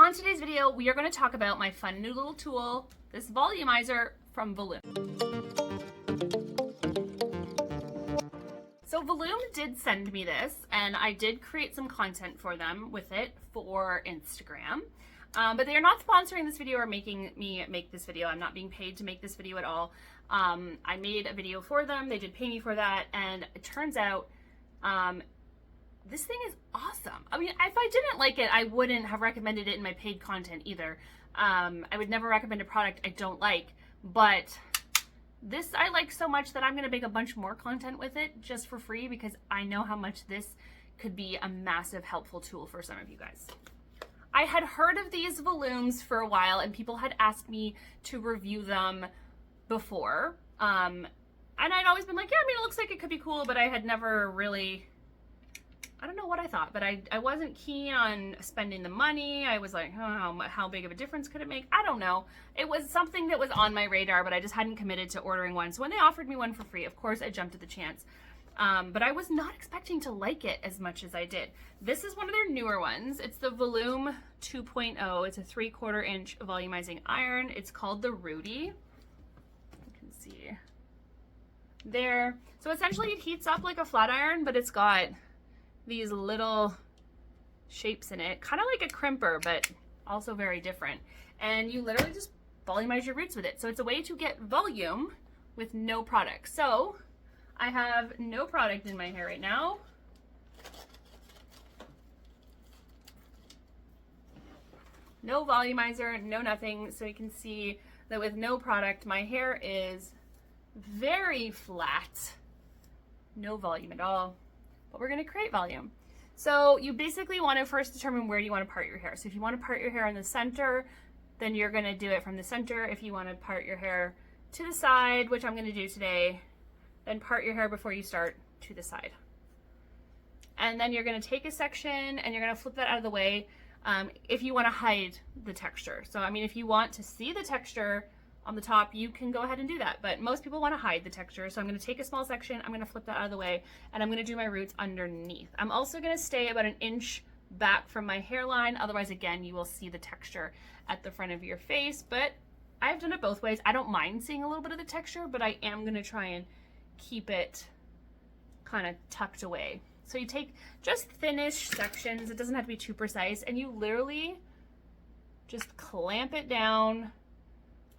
on today's video, we are going to talk about my fun new little tool, this volumizer from Voloom. So Voloom did send me this, and I did create some content for them with it for Instagram. But they are not sponsoring this video or making me make this video. I'm not being paid to make this video at all. I made a video for them. They did pay me for that, and it turns out this thing is awesome. I mean, if I didn't like it, I wouldn't have recommended it in my paid content either. I would never recommend a product I don't like, but this I like so much that I'm going to make a bunch more content with it just for free because I know how much this could be a massive helpful tool for some of you guys. I had heard of these Volooms for a while and people had asked me to review them before. And I'd always been like, yeah, I mean, it looks like it could be cool, but I had never really, I don't know what I thought, but I wasn't keen on spending the money. I was like, oh, how big of a difference could it make? I don't know. It was something that was on my radar, but I just hadn't committed to ordering one. So when they offered me one for free, of course, I jumped at the chance. But I was not expecting to like it as much as I did. This is one of their newer ones. It's the Voloom 2.0. It's a 3/4 inch volumizing iron. It's called the Rootie. You can see there. So essentially it heats up like a flat iron, but it's got these little shapes in it, kind of like a crimper, but also very different. And you literally just volumize your roots with it. So it's a way to get volume with no product. So I have no product in my hair right now. No volumizer, no nothing. So you can see that with no product, my hair is very flat. No volume at all. But we're going to create volume. So you basically want to first determine where you want to part your hair. So if you want to part your hair in the center, then you're going to do it from the center. If you want to part your hair to the side, which I'm going to do today, then part your hair before you start to the side. And then you're going to take a section and you're going to flip that out of the way if you want to hide the texture. So I mean, if you want to see the texture on the top, you can go ahead and do that, but most people want to hide the texture. So I'm going to take a small section, I'm going to flip that out of the way, and I'm going to do my roots underneath. I'm also going to stay about an inch back from my hairline, otherwise again you will see the texture at the front of your face. But I've done it both ways. I don't mind seeing a little bit of the texture, but I am going to try and keep it kind of tucked away. So you take just thinnish sections, it doesn't have to be too precise, and you literally just clamp it down.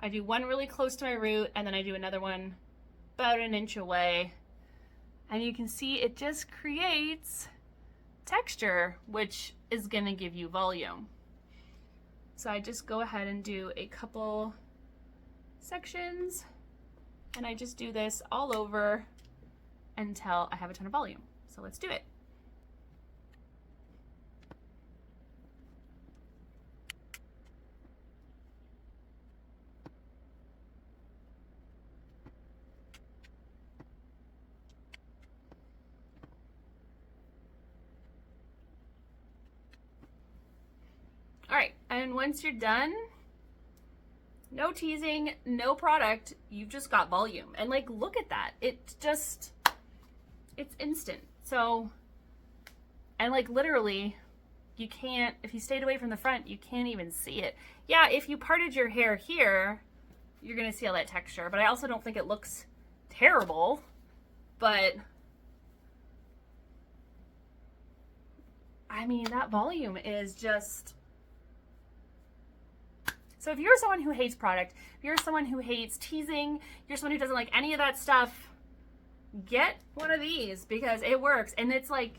I do one really close to my root, and then I do another one about an inch away. And you can see it just creates texture, which is gonna give you volume. So I just go ahead and do a couple sections, and I just do this all over until I have a ton of volume. So let's do it. All right, and once you're done, no teasing, no product, you've just got volume. And like, look at that. It's instant. So, and like literally, you can't, if you stayed away from the front, you can't even see it. Yeah, if you parted your hair here, you're gonna see all that texture, but I also don't think it looks terrible, but I mean, that volume is just, so if you're someone who hates product, if you're someone who hates teasing, you're someone who doesn't like any of that stuff, get one of these because it works. And it's like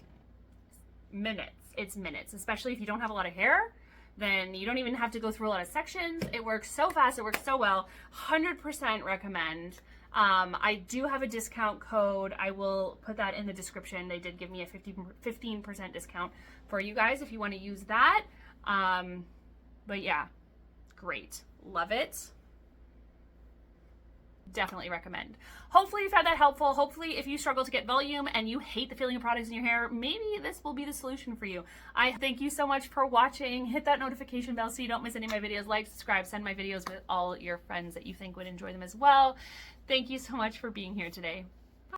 minutes. It's minutes, especially if you don't have a lot of hair, then you don't even have to go through a lot of sections. It works so fast. It works so well. 100% recommend. I do have a discount code. I will put that in the description. They did give me a 15% discount for you guys if you want to use that. But yeah. Great. Love it. Definitely recommend. Hopefully you found that helpful. Hopefully if you struggle to get volume and you hate the feeling of products in your hair, maybe this will be the solution for you. I thank you so much for watching. Hit that notification bell so you don't miss any of my videos. Like, subscribe, send my videos with all your friends that you think would enjoy them as well. Thank you so much for being here today.